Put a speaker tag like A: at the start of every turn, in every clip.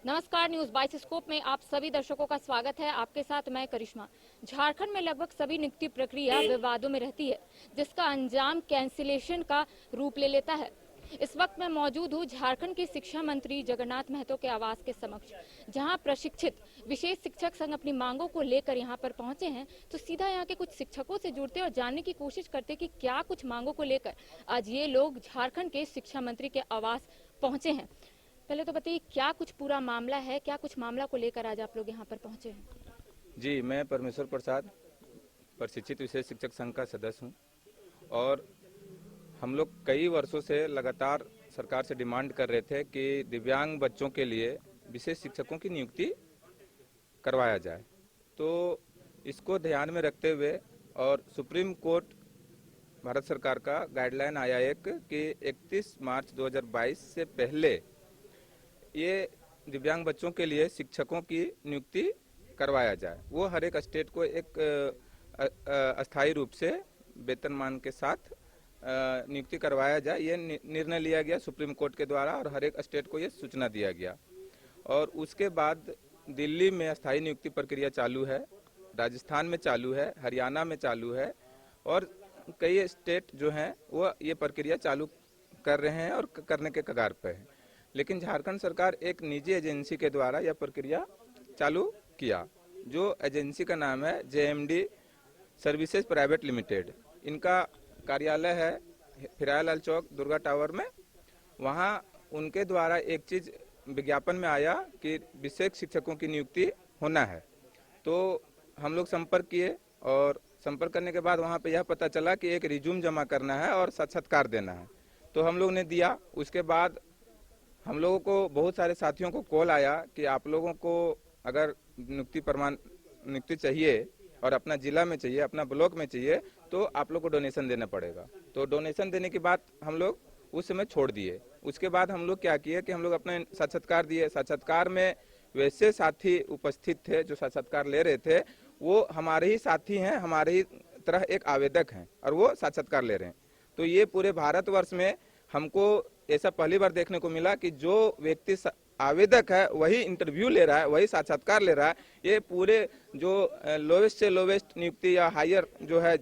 A: नमस्कार, news bioscope में आप सभी दर्शकों का स्वागत है। आपके साथ मैं करिश्मा। झारखंड में लगभग सभी नियुक्ति प्रक्रिया विवादों में रहती है, जिसका अंजाम कैंसिलेशन का रूप ले लेता है। इस वक्त मैं मौजूद हूँ झारखंड के शिक्षा मंत्री जगन्नाथ महतो के आवास के समक्ष, जहां प्रशिक्षित विशेष शिक्षक संघ अपनी मांगों को लेकर यहां पर पहुंचे हैं। तो सीधा यहां के कुछ शिक्षकों से जुड़ते और जानने की कोशिश करते कि क्या कुछ मांगों को लेकर आज ये लोग झारखंड के शिक्षा मंत्री के आवास पहुंचे हैं। पहले तो बताइए, क्या कुछ पूरा मामला है, क्या कुछ मामला को लेकर आज आप लोग यहाँ पर पहुंचे हैं?
B: जी, मैं परमेश्वर प्रसाद, प्रशिक्षित विशेष शिक्षक संघ का सदस्य हूँ और हम लोग कई वर्षों से लगातार सरकार से डिमांड कर रहे थे कि दिव्यांग बच्चों के लिए विशेष शिक्षकों की नियुक्ति करवाया जाए। तो इसको ध्यान में रखते हुए और सुप्रीम कोर्ट भारत सरकार का गाइडलाइन आया एक कि 31 मार्च 2022 से पहले ये दिव्यांग बच्चों के लिए शिक्षकों की नियुक्ति करवाया जाए। वो हर एक स्टेट को एक अस्थायी रूप से वेतनमान के साथ नियुक्ति करवाया जाए। ये निर्णय लिया गया सुप्रीम कोर्ट के द्वारा और हर एक स्टेट को ये सूचना दिया गया। और उसके बाद दिल्ली में अस्थायी नियुक्ति प्रक्रिया चालू है, राजस्थान में चालू है, हरियाणा में चालू है और कई स्टेट जो हैं वो ये प्रक्रिया चालू कर रहे हैं और करने के कगार पर है। लेकिन झारखंड सरकार एक निजी एजेंसी के द्वारा यह प्रक्रिया चालू किया, जो एजेंसी का नाम है JMD सर्विसेज प्राइवेट लिमिटेड। इनका कार्यालय है फिरायालाल चौक दुर्गा टावर में। वहाँ उनके द्वारा एक चीज़ विज्ञापन में आया कि विशेष शिक्षकों की नियुक्ति होना है। तो हम लोग संपर्क किए और संपर्क करने के बाद वहाँ पे यह पता चला कि एक रिज्यूम जमा करना है और साक्षात्कार देना है। तो हम लोग ने दिया। उसके बाद हम लोगों को बहुत सारे साथियों को कॉल आया कि आप लोगों को अगर नियुक्ति चाहिए और अपना जिला में चाहिए, अपना ब्लॉक में चाहिए, तो आप लोग को डोनेशन देना पड़ेगा। तो डोनेशन देने की बात हम लोग उस समय छोड़ दिए। उसके बाद हम लोग क्या किए कि हम लोग अपने साक्षात्कार दिए। साक्षात्कार में वैसे साथी उपस्थित थे जो साक्षात्कार ले रहे थे, वो हमारे ही साथी हैं, हमारे ही तरह एक आवेदक हैं और वो साक्षात्कार ले रहे हैं। तो ये पूरे भारतवर्ष में हमको ऐसा पहली बार देखने को मिला कि जो व्यक्ति आवेदक है वही इंटरव्यू ले रहा है, वही साक्षात्कार ले रहा है। ये पूरे जो लोवेस्ट से लोवेस्ट नियुक्ति या हायर जो है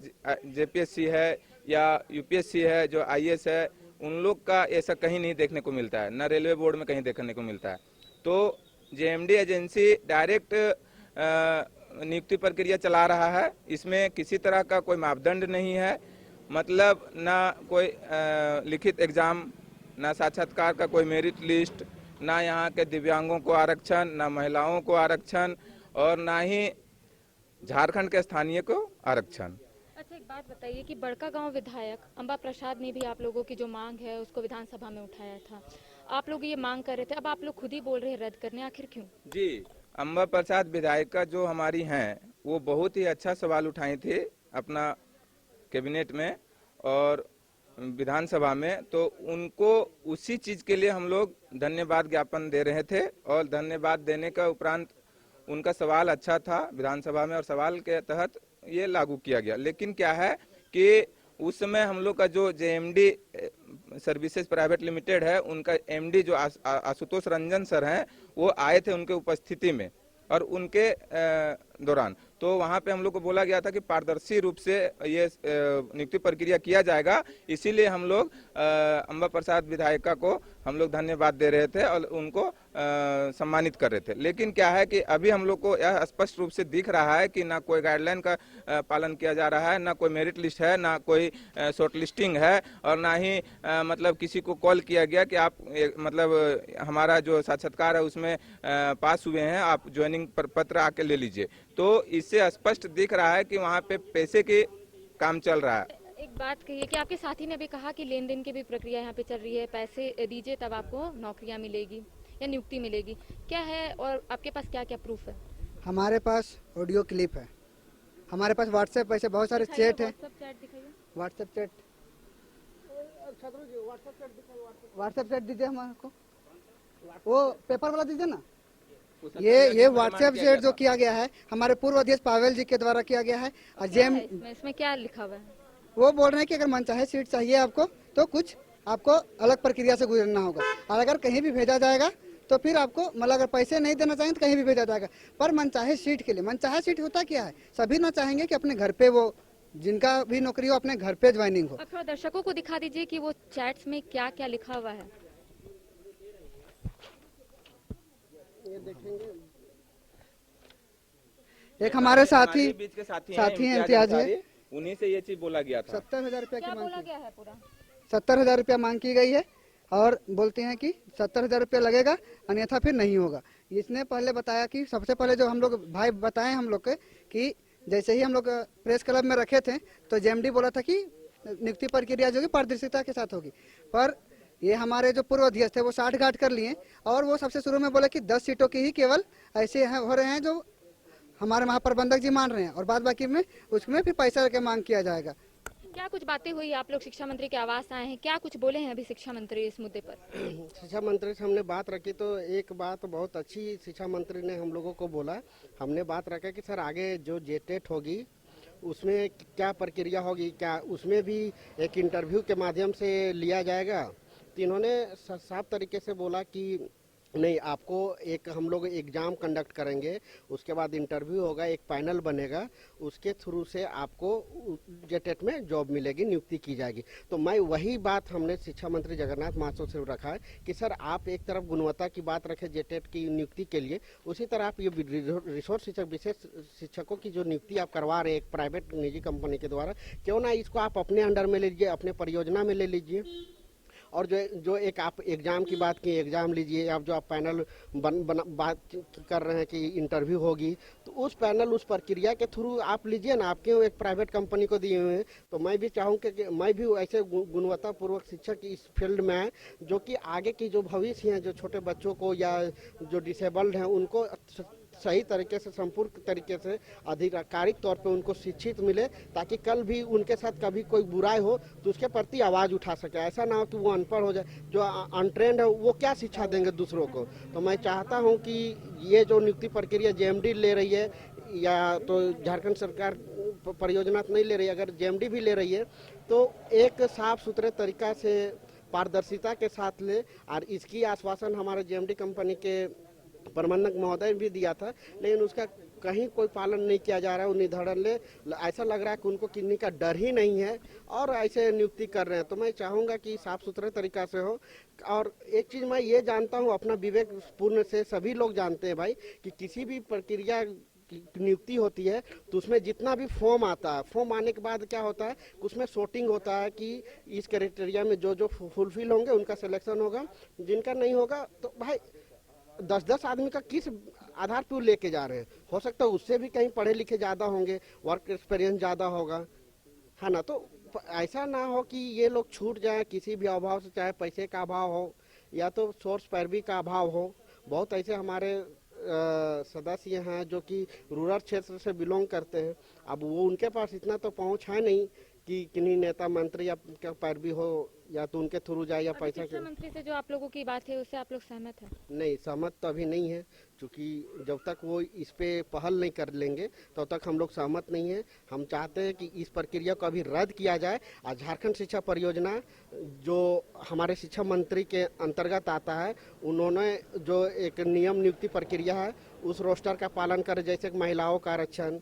B: JPSC है या UPSC है, जो IAS है, उन लोग का ऐसा कहीं नहीं देखने को मिलता है, न रेलवे बोर्ड में कहीं देखने को मिलता है। तो JMD एजेंसी डायरेक्ट नियुक्ति प्रक्रिया चला रहा है। इसमें किसी तरह का कोई मापदंड नहीं है, मतलब ना कोई लिखित एग्जाम, ना साक्षात्कार का कोई मेरिट लिस्ट, ना यहाँ के दिव्यांगों को आरक्षण, ना महिलाओं को आरक्षण और ना ही झारखंड के स्थानीय को आरक्षण।
A: अच्छा, एक बात बताइए कि बड़कागांव विधायक अंबा प्रसाद ने भी आप लोगों की जो मांग है उसको विधानसभा में उठाया था। आप लोग ये मांग कर रहे थे, अब आप लोग खुद ही बोल रहे हैं रद्द करने, आखिर क्यों?
B: जी, अंबा प्रसाद विधायिका जो हमारी हैं, वो बहुत ही अच्छा सवाल उठाई थी अपना कैबिनेट में और विधानसभा में। तो उनको उसी चीज के लिए हम लोग धन्यवाद ज्ञापन दे रहे थे और धन्यवाद देने का उपरांत उनका सवाल अच्छा था विधानसभा में और सवाल के तहत ये लागू किया गया। लेकिन क्या है कि उस समय हम लोग का जो JMD सर्विसेज प्राइवेट लिमिटेड है, उनका MD जो आशुतोष रंजन सर हैं, वो आए थे उनके उपस्थिति में और उनके दौरान तो वहाँ पे हम लोग को बोला गया था कि पारदर्शी रूप से ये नियुक्ति प्रक्रिया किया जाएगा। इसीलिए हम लोग अंबा प्रसाद विधायिका को हम लोग धन्यवाद दे रहे थे और उनको सम्मानित कर रहे थे। लेकिन क्या है कि अभी हम लोग को यह स्पष्ट रूप से दिख रहा है कि ना कोई गाइडलाइन का पालन किया जा रहा है, ना कोई मेरिट लिस्ट है, ना कोई शॉर्ट लिस्टिंग है और ना ही मतलब किसी को कॉल किया गया कि आप मतलब हमारा जो साक्षात्कार है उसमें पास हुए हैं, आप ज्वाइनिंग पत्र आके ले लीजिए। तो इससे स्पष्ट दिख रहा है कि वहाँ पे पैसे के काम चल रहा है।
A: एक बात कहिए कि आपके साथी ने भी कहा कि लेन देन की भी प्रक्रिया यहाँ पे चल रही है, पैसे दीजिए तब आपको नौकरियाँ मिलेगी या नियुक्ति मिलेगी, क्या है और आपके पास क्या क्या प्रूफ है?
C: हमारे पास ऑडियो क्लिप है, हमारे पास व्हाट्सएप ऐसे बहुत सारे चैट है। व्हाट्सएप चैट दीजिए हमारे को, वो पेपर वाला दीजिए ना। ये व्हाट्सएप चैट जो किया गया है हमारे पूर्व अध्यक्ष पावेल जी के द्वारा किया गया है। और
A: इसमें क्या लिखा हुआ है?
C: वो बोल रहे हैं कि अगर मनचाहे सीट चाहिए आपको तो कुछ आपको अलग प्रक्रिया से गुजरना होगा और अगर कहीं भी भेजा जाएगा तो फिर आपको मतलब अगर पैसे नहीं देना चाहें तो कहीं भी भेजा जाएगा। पर मनचाहे सीट के लिए, मनचाहे सीट होता क्या है, सभी ना चाहेंगे कि अपने घर पे वो जिनका भी नौकरी हो अपने घर पे ज्वाइनिंग हो।
A: अब थोड़ा दर्शकों को दिखा दीजिए कि वो चैट्स में क्या क्या लिखा हुआ है।
C: ये देखेंगे, एक हमारे साथी
B: बीच के साथी
C: हैं इम्तियाज है,
B: उन्हीं से ये चीज बोला गया था।
C: 70,000 रुपया की
A: क्या
C: मांग
A: बोला
C: की,
A: गया है पूरा?
C: 70,000 रुपया मांग की गई है और बोलते हैं कि 70,000 रुपया लगेगा अन्यथा फिर नहीं होगा। इसने पहले बताया कि सबसे पहले जो हम लोग भाई बताए हम लोग के कि जैसे ही हम लोग प्रेस क्लब में रखे थे तो जेएमडी बोला था कि नियुक्ति प्रक्रिया जो है पारदर्शिता के साथ होगी, पर ये हमारे जो पूर्व अध्यक्ष थे वो 60 घाट कर लिए और वो सबसे शुरू में बोले कि 10 सीटों की ही केवल ऐसे हो रहे हैं जो हमारे महाप्रबंधक जी मान रहे हैं और बाद बाकी में उसमें फिर पैसा के मांग किया जाएगा।
A: क्या कुछ बातें हुई? आप लोग शिक्षा मंत्री के आवास आए हैं, क्या कुछ बोले हैं अभी शिक्षा मंत्री इस मुद्दे पर?
D: शिक्षा मंत्री से हमने बात रखी तो एक बात बहुत अच्छी शिक्षा मंत्री ने हम लोगों को बोला। हमने बात रखा कि सर आगे जो जेटेट होगी उसमें क्या प्रक्रिया होगी, क्या उसमें भी एक इंटरव्यू के माध्यम से लिया जाएगा। तो इन्होंने साफ तरीके से बोला कि नहीं, आपको एक हम लोग एग्ज़ाम कंडक्ट करेंगे, उसके बाद इंटरव्यू होगा, एक पैनल बनेगा, उसके थ्रू से आपको जेटेट में जॉब मिलेगी, नियुक्ति की जाएगी। तो मैं वही बात हमने शिक्षा मंत्री जगन्नाथ महतो से रखा है कि सर आप एक तरफ गुणवत्ता की बात रखें जेटेट की नियुक्ति के लिए, उसी तरह आप ये रिसोर्स शिक्षक, विशेष शिक्षकों की जो नियुक्ति आप करवा रहे हैं एक प्राइवेट निजी कंपनी के द्वारा, क्यों ना इसको आप अपने अंडर में ले लीजिए, अपने परियोजना में ले लीजिए। और जो एक आप एग्ज़ाम की बात की, एग्ज़ाम लीजिए, आप जो आप पैनल बात कर रहे हैं कि इंटरव्यू होगी, तो उस पैनल उस प्रक्रिया के थ्रू आप लीजिए ना, आप क्यों एक प्राइवेट कंपनी को दिए हुए हैं। तो मैं भी चाहूँगा कि मैं भी ऐसे गुणवत्तापूर्वक शिक्षक इस फील्ड में आए जो कि आगे की जो भविष्य हैं, जो छोटे बच्चों को या जो डिसेबल्ड हैं उनको सही तरीके से, संपूर्ण तरीके से, आधिकारिक तौर पे उनको शिक्षित मिले, ताकि कल भी उनके साथ कभी कोई बुराई हो तो उसके प्रति आवाज़ उठा सके। ऐसा ना हो कि वो अनपढ़ हो जाए, जो अनट्रेंड है वो क्या शिक्षा देंगे दूसरों को। तो मैं चाहता हूँ कि ये जो नियुक्ति प्रक्रिया जेएमडी ले रही है या तो झारखंड सरकार परियोजना नहीं ले रही है, अगर जेएमडी भी ले रही है तो एक साफ सुथरे तरीका से पारदर्शिता के साथ ले। और इसकी आश्वासन हमारे जेएमडी कंपनी के प्रबंधक महोदय भी दिया था, लेकिन उसका कहीं कोई पालन नहीं किया जा रहा है। निर्धारण ले ऐसा लग रहा है कि उनको किन्हीं का डर ही नहीं है और ऐसे नियुक्ति कर रहे हैं। तो मैं चाहूँगा कि साफ सुथरे तरीका से हो। और एक चीज़ मैं ये जानता हूँ, अपना विवेक पूर्ण से सभी लोग जानते हैं भाई, कि किसी भी प्रक्रिया नियुक्ति होती है तो उसमें जितना भी फॉर्म आता है, फॉर्म आने के बाद क्या होता है, उसमें शॉर्टिंग होता है कि इस क्राइटेरिया में जो जो फुलफिल होंगे उनका सिलेक्शन होगा, जिनका नहीं होगा तो भाई 10-10 आदमी का किस आधार पर लेके जा रहे हैं। हो सकता है उससे भी कहीं पढ़े लिखे ज़्यादा होंगे, वर्क एक्सपीरियंस ज़्यादा होगा, है ना। तो ऐसा ना हो कि ये लोग छूट जाए किसी भी अभाव से, चाहे पैसे का अभाव हो या तो सोर्स पैरवी का अभाव हो। बहुत ऐसे हमारे सदस्य हैं जो कि रूरल क्षेत्र से बिलोंग करते हैं। अब वो उनके पास इतना तो पहुंच है नहीं कि किन्हीं नेता मंत्री या पैरवी हो या तो उनके थ्रू जाए या पैसा
A: शिक्षा मंत्री से जो आप लोगों की बात है उससे आप लोग सहमत हैं?
D: नहीं, सहमत तो अभी नहीं है, क्योंकि जब तक वो इस पे पहल नहीं कर लेंगे तब तक हम लोग सहमत नहीं है। हम चाहते हैं कि इस प्रक्रिया को अभी रद्द किया जाए और झारखंड शिक्षा परियोजना जो हमारे शिक्षा मंत्री के अंतर्गत आता है, उन्होंने जो एक नियम नियुक्ति प्रक्रिया है उस रोस्टर का पालन करें, जैसे महिलाओं का आरक्षण,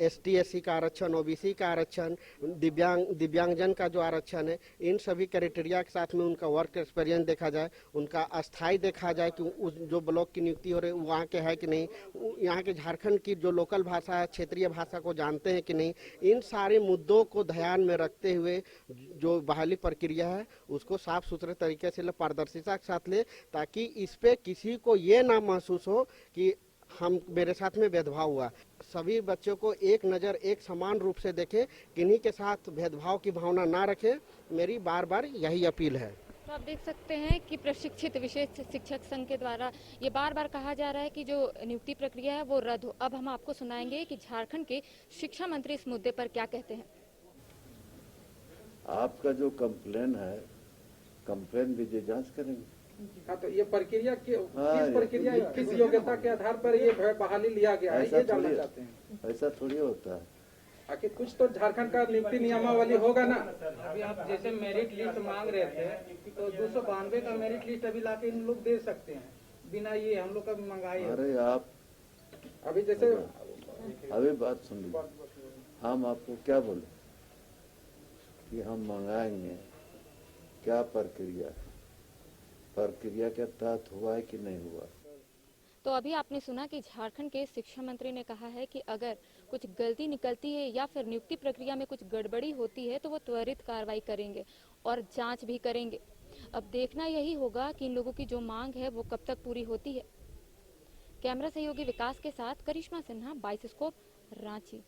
D: ST/SC का आरक्षण, OBC का आरक्षण, दिव्यांगजन का जो आरक्षण है, इन सभी क्राइटेरिया के साथ में उनका वर्क एक्सपीरियंस देखा जाए, उनका अस्थाई देखा जाए कि उस जो ब्लॉक की नियुक्ति हो रही है वहाँ के है कि नहीं, यहाँ के झारखंड की जो लोकल भाषा है, क्षेत्रीय भाषा को जानते हैं कि नहीं। इन सारे मुद्दों को ध्यान में रखते हुए जो बहाली प्रक्रिया है उसको साफ सुथरे तरीके से पारदर्शिता के साथ ले, ताकि इस पे किसी को ये ना महसूस हो कि हम मेरे साथ में भेदभाव हुआ। सभी बच्चों को एक नज़र एक समान रूप से देखें, किन्हीं के साथ भेदभाव की भावना ना रखें। मेरी बार बार यही अपील है।
A: तो आप देख सकते हैं कि प्रशिक्षित विशेष शिक्षक संघ के द्वारा ये बार बार कहा जा रहा है कि जो नियुक्ति प्रक्रिया है वो रद्द हो। अब हम आपको सुनाएंगे कि झारखंड के शिक्षा मंत्री इस मुद्दे पर क्या कहते हैं।
E: आपका जो कंप्लेन है, कंप्लेन भी जांच करेंगे।
F: हाँ, तो ये प्रक्रिया किस प्रक्रिया, किस योग्यता के आधार पर ये बहाली लिया गया है, ये जानना चाहते हैं।
E: ऐसा थोड़ी होता है,
F: आखिर कुछ तो झारखंड का नियुक्ति नियमावली होगा ना।
G: अभी आप जैसे मेरिट लिस्ट मांग रहे थे तो 292 का मेरिट लिस्ट अभी लाके इन लोग दे सकते हैं।
F: बिना ये हम लोग का भी मंगाई है।
E: अरे आप
F: अभी जैसे
E: अभी बात सुन लीजिए, हम आपको क्या बोले कि हम मंगाएंगे, क्या प्रक्रिया है, प्रक्रिया के तहत हुआ है कि नहीं हुआ।
A: तो अभी आपने सुना कि झारखंड के शिक्षा मंत्री ने कहा है कि अगर कुछ गलती निकलती है या फिर नियुक्ति प्रक्रिया में कुछ गड़बड़ी होती है तो वो त्वरित कार्रवाई करेंगे और जांच भी करेंगे। अब देखना यही होगा कि इन लोगों की जो मांग है वो कब तक पूरी होती है। कैमरा सहयोगी विकास के साथ करिश्मा सिन्हा, बाइस्कोप, रांची।